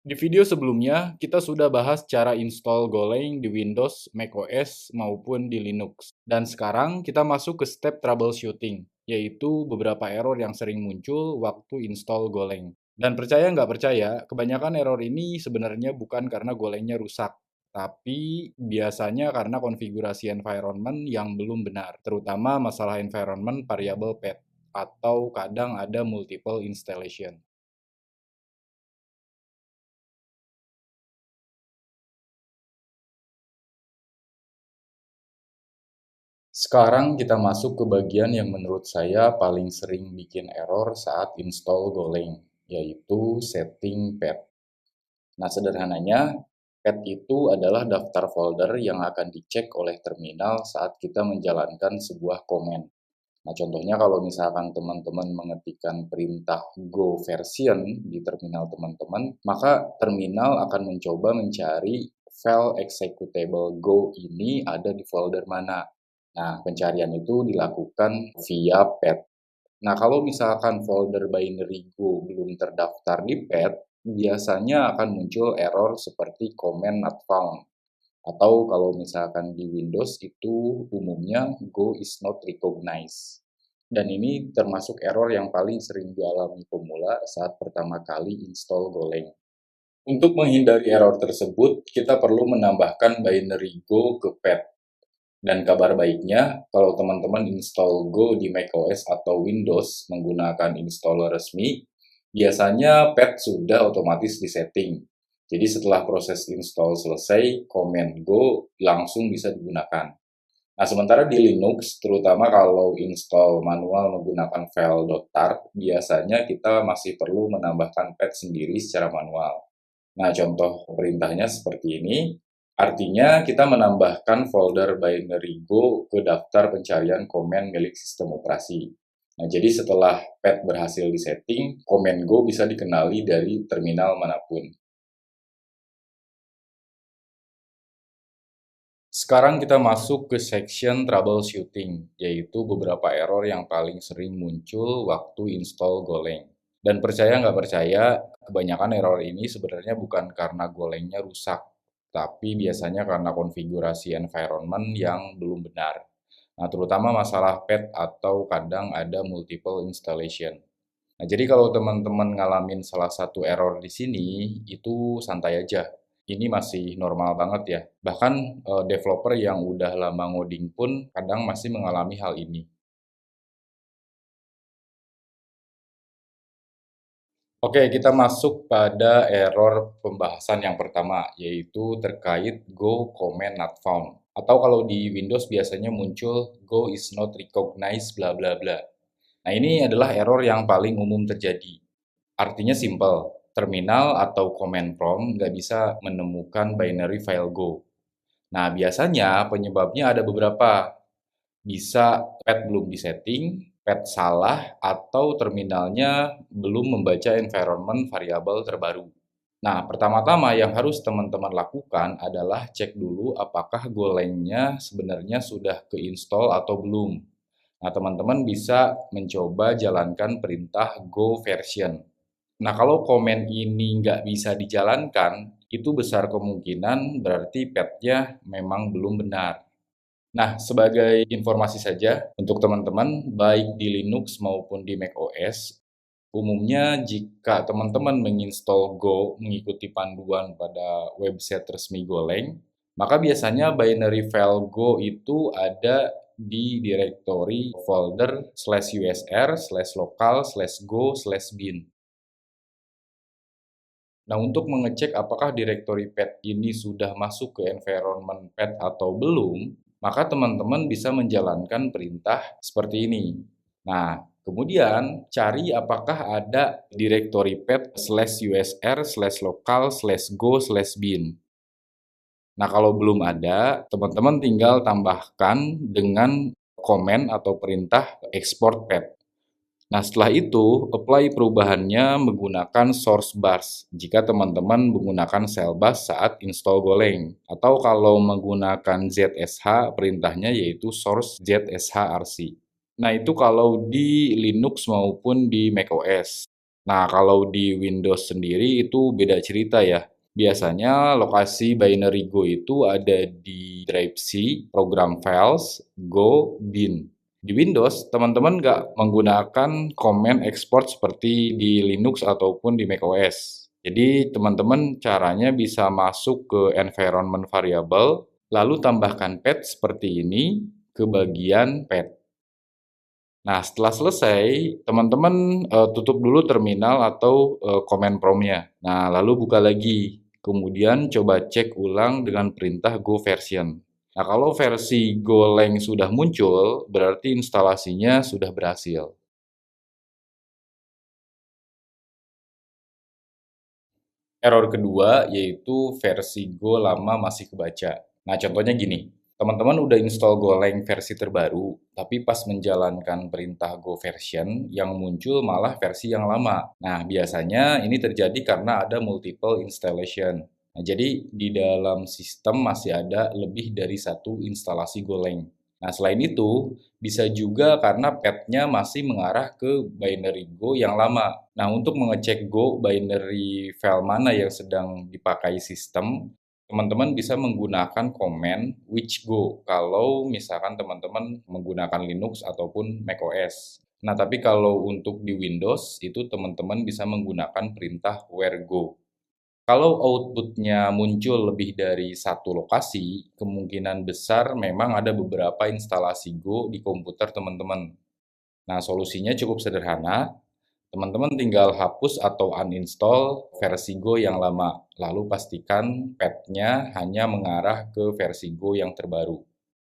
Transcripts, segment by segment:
Di video sebelumnya, kita sudah bahas cara install Golang di Windows, macOS, maupun di Linux. Dan sekarang kita masuk ke step troubleshooting, yaitu beberapa error yang sering muncul waktu install Golang. Dan percaya nggak percaya, kebanyakan error ini sebenarnya bukan karena Golangnya rusak, tapi biasanya karena konfigurasi environment yang belum benar, terutama masalah environment variable path, atau kadang ada multiple installation. Sekarang kita masuk ke bagian yang menurut saya paling sering bikin error saat install Golang, yaitu setting path. Nah, sederhananya, path itu adalah daftar folder yang akan dicek oleh terminal saat kita menjalankan sebuah command. Nah, contohnya kalau misalkan teman-teman mengetikkan perintah go version di terminal teman-teman, maka terminal akan mencoba mencari file executable go ini ada di folder mana. Nah, pencarian itu dilakukan via path. Nah, kalau misalkan folder binary Go belum terdaftar di path, biasanya akan muncul error seperti command not found. Atau kalau misalkan di Windows itu umumnya Go is not recognized. Dan ini termasuk error yang paling sering dialami pemula saat pertama kali install Golang. Untuk menghindari error tersebut, kita perlu menambahkan binary Go ke path. Dan kabar baiknya, kalau teman-teman install Go di macOS atau Windows menggunakan installer resmi, biasanya path sudah otomatis disetting. Jadi setelah proses install selesai, command Go langsung bisa digunakan. Nah, sementara di Linux, terutama kalau install manual menggunakan file .tar, biasanya kita masih perlu menambahkan path sendiri secara manual. Nah, contoh perintahnya seperti ini. Artinya, kita menambahkan folder binary Go ke daftar pencarian komen milik sistem operasi. Nah, jadi setelah path berhasil disetting, komen Go bisa dikenali dari terminal manapun. Sekarang kita masuk ke section troubleshooting, yaitu beberapa error yang paling sering muncul waktu install Golang. Dan percaya nggak percaya, kebanyakan error ini sebenarnya bukan karena Golangnya rusak, tapi biasanya karena konfigurasi environment yang belum benar. Nah, terutama masalah path atau kadang ada multiple installation. Nah, jadi kalau teman-teman ngalamin salah satu error di sini, itu santai aja. Ini masih normal banget ya. Bahkan developer yang udah lama ngoding pun kadang masih mengalami hal ini. Oke, kita masuk pada error pembahasan yang pertama, yaitu terkait Go command not found. Atau kalau di Windows biasanya muncul Go is not recognized bla bla bla. Nah, ini adalah error yang paling umum terjadi. Artinya simple, terminal atau command prompt nggak bisa menemukan binary file Go. Nah, biasanya penyebabnya ada beberapa. Bisa path belum disetting, path salah, atau terminalnya belum membaca environment variabel terbaru. Nah, pertama-tama yang harus teman-teman lakukan adalah cek dulu apakah Golang-nya sebenarnya sudah keinstall atau belum. Nah, teman-teman bisa mencoba jalankan perintah go version. Nah, kalau komen ini nggak bisa dijalankan, itu besar kemungkinan berarti path-nya memang belum benar. Nah, sebagai informasi saja untuk teman-teman, baik di Linux maupun di macOS, umumnya jika teman-teman menginstall Go mengikuti panduan pada website resmi Golang, maka biasanya binary file Go itu ada di directory folder /usr /local /go /bin. Nah, untuk mengecek apakah directory path ini sudah masuk ke environment path atau belum, maka teman-teman bisa menjalankan perintah seperti ini. Nah, kemudian cari apakah ada directory path /usr/local/go/bin. Nah, kalau belum ada, teman-teman tinggal tambahkan dengan komen atau perintah export path. Nah, setelah itu, apply perubahannya menggunakan source bus jika teman-teman menggunakan cell bus saat install Golang. Atau kalau menggunakan ZSH, perintahnya yaitu source ZSHRC. Nah, itu kalau di Linux maupun di macOS. Nah, kalau di Windows sendiri itu beda cerita ya. Biasanya lokasi binary Go itu ada di drive C, program files, Go, bin. Di Windows, teman-teman nggak menggunakan command export seperti di Linux ataupun di macOS. Jadi, teman-teman caranya bisa masuk ke environment variable, lalu tambahkan path seperti ini ke bagian path. Nah, setelah selesai, teman-teman tutup dulu terminal atau command prompt-nya. Nah, lalu buka lagi. Kemudian coba cek ulang dengan perintah go version. Nah, kalau versi Golang sudah muncul, berarti instalasinya sudah berhasil. Error kedua yaitu versi Go lama masih kebaca. Nah, contohnya gini, teman-teman udah install Golang versi terbaru, tapi pas menjalankan perintah Go version, yang muncul malah versi yang lama. Nah, biasanya ini terjadi karena ada multiple installation. Nah, jadi di dalam sistem masih ada lebih dari satu instalasi Golang. Nah, selain itu, bisa juga karena path-nya masih mengarah ke binary Go yang lama. Nah, untuk mengecek Go binary file mana yang sedang dipakai sistem, teman-teman bisa menggunakan command which go kalau misalkan teman-teman menggunakan Linux ataupun macOS. Nah, tapi kalau untuk di Windows, itu teman-teman bisa menggunakan perintah where go. Kalau outputnya muncul lebih dari satu lokasi, kemungkinan besar memang ada beberapa instalasi Go di komputer teman-teman. Nah, solusinya cukup sederhana. Teman-teman tinggal hapus atau uninstall versi Go yang lama, lalu pastikan path-nya hanya mengarah ke versi Go yang terbaru.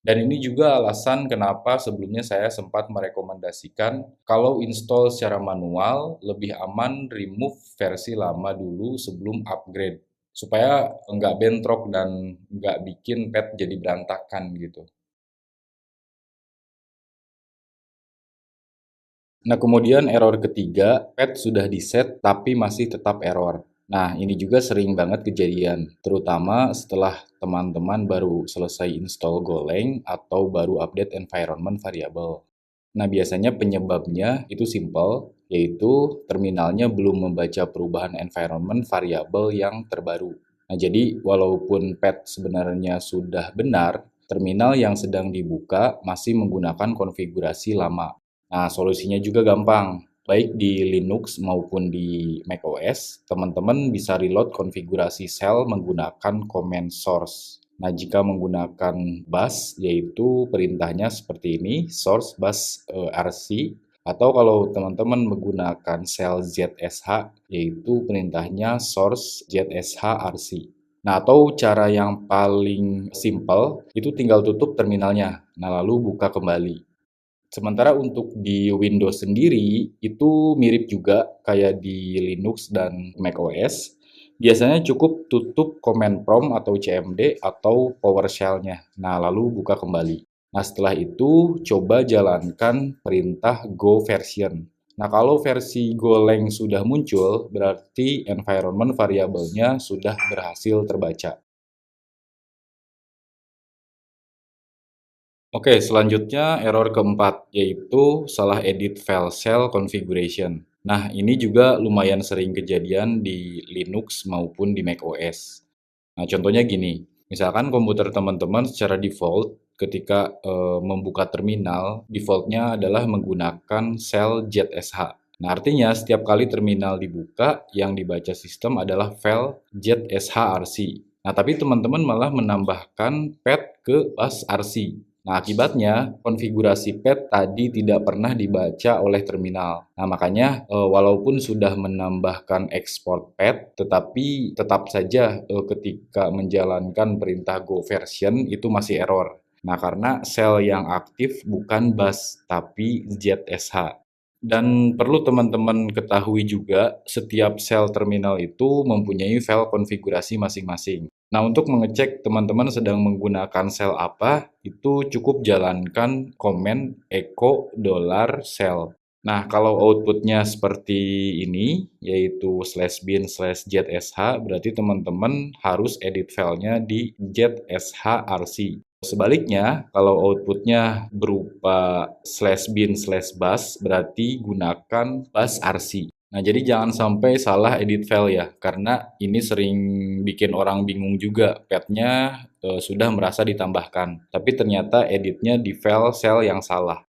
Dan ini juga alasan kenapa sebelumnya saya sempat merekomendasikan kalau install secara manual lebih aman remove versi lama dulu sebelum upgrade. Supaya nggak bentrok dan nggak bikin pet jadi berantakan gitu. Nah, kemudian error ketiga, pet sudah di-set tapi masih tetap error. Nah, ini juga sering banget kejadian, terutama setelah teman-teman baru selesai install Golang atau baru update environment variable. Nah, biasanya penyebabnya itu simple, yaitu terminalnya belum membaca perubahan environment variable yang terbaru. Nah, jadi walaupun pet sebenarnya sudah benar, terminal yang sedang dibuka masih menggunakan konfigurasi lama. Nah, solusinya juga gampang. Baik di Linux maupun di macOS, teman-teman bisa reload konfigurasi shell menggunakan command source. Nah, jika menggunakan bash, yaitu perintahnya seperti ini, source bash rc, atau kalau teman-teman menggunakan shell zsh, yaitu perintahnya source zsh rc. Nah, atau cara yang paling simple, itu tinggal tutup terminalnya, nah lalu buka kembali. Sementara untuk di Windows sendiri, itu mirip juga kayak di Linux dan macOS. Biasanya cukup tutup command prompt atau CMD atau PowerShell-nya. Nah, lalu buka kembali. Nah, setelah itu coba jalankan perintah go version. Nah, kalau versi Golang sudah muncul, berarti environment variabelnya sudah berhasil terbaca. Oke, selanjutnya error keempat, yaitu salah edit file shell configuration. Nah, ini juga lumayan sering kejadian di Linux maupun di macOS. Nah, contohnya gini, misalkan komputer teman-teman secara default ketika membuka terminal, defaultnya adalah menggunakan shell ZSH. Nah, artinya setiap kali terminal dibuka, yang dibaca sistem adalah file ZSHRC. Nah, tapi teman-teman malah menambahkan path ke bus RC. Nah, akibatnya konfigurasi path tadi tidak pernah dibaca oleh terminal. Nah, makanya walaupun sudah menambahkan export path, tetapi tetap saja ketika menjalankan perintah go version itu masih error. Nah, karena sel yang aktif bukan bus, tapi ZSH. Dan perlu teman-teman ketahui juga, setiap sel terminal itu mempunyai file konfigurasi masing-masing. Nah, untuk mengecek teman-teman sedang menggunakan sel apa, itu cukup jalankan command echo $shell. Nah, kalau outputnya seperti ini, yaitu /bin/zsh, berarti teman-teman harus edit filenya di zshrc. Sebaliknya, kalau outputnya berupa /bin/bash, berarti gunakan bash rc. Nah, jadi jangan sampai salah edit file ya, karena ini sering bikin orang bingung juga. Path-nya sudah merasa ditambahkan, tapi ternyata editnya di file sel yang salah.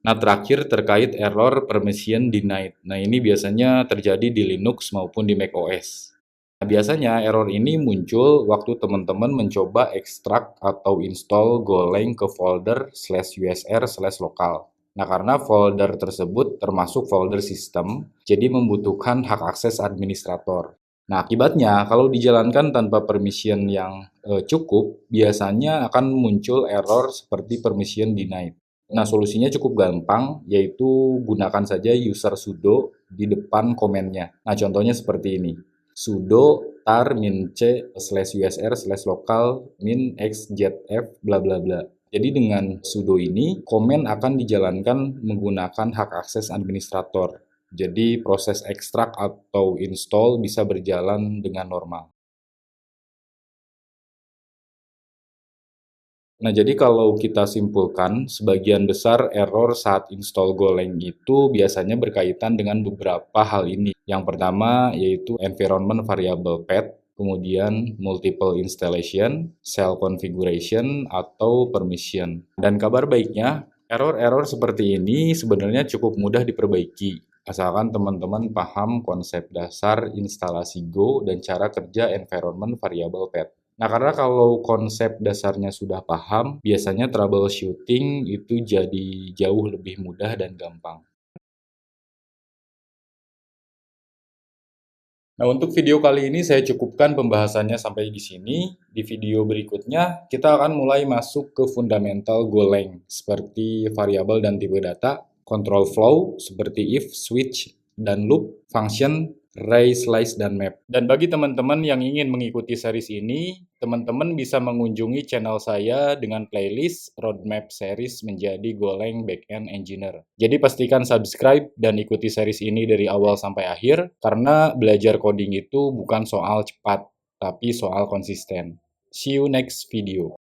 Nah, terakhir terkait error permission denied. Nah, ini biasanya terjadi di Linux maupun di macOS. Nah, biasanya error ini muncul waktu teman-teman mencoba ekstrak atau install Golang ke folder /usr/lokal. Nah, karena folder tersebut termasuk folder sistem, jadi membutuhkan hak akses administrator. Nah, akibatnya kalau dijalankan tanpa permission yang cukup, biasanya akan muncul error seperti permission denied. Nah, solusinya cukup gampang, yaitu gunakan saja user sudo di depan komennya. Nah, contohnya seperti ini. Sudo tar min c /usr/lokal min xzf bla bla bla. Jadi dengan sudo ini, komen akan dijalankan menggunakan hak akses administrator. Jadi proses ekstrak atau install bisa berjalan dengan normal. Nah, jadi kalau kita simpulkan, sebagian besar error saat install Golang itu biasanya berkaitan dengan beberapa hal ini. Yang pertama yaitu environment variable path, kemudian multiple installation, cell configuration, atau permission. Dan kabar baiknya, error-error seperti ini sebenarnya cukup mudah diperbaiki, asalkan teman-teman paham konsep dasar instalasi Go dan cara kerja environment variable path. Nah, karena kalau konsep dasarnya sudah paham, biasanya troubleshooting itu jadi jauh lebih mudah dan gampang. Nah, untuk video kali ini saya cukupkan pembahasannya sampai di sini. Di video berikutnya, kita akan mulai masuk ke fundamental Golang, seperti variabel dan tipe data, control flow, seperti if, switch, dan loop, function, array, slice, dan map. Dan bagi teman-teman yang ingin mengikuti series ini, teman-teman bisa mengunjungi channel saya dengan playlist roadmap series menjadi Golang Backend Engineer. Jadi pastikan subscribe dan ikuti series ini dari awal sampai akhir, karena belajar coding itu bukan soal cepat, tapi soal konsisten. See you next video.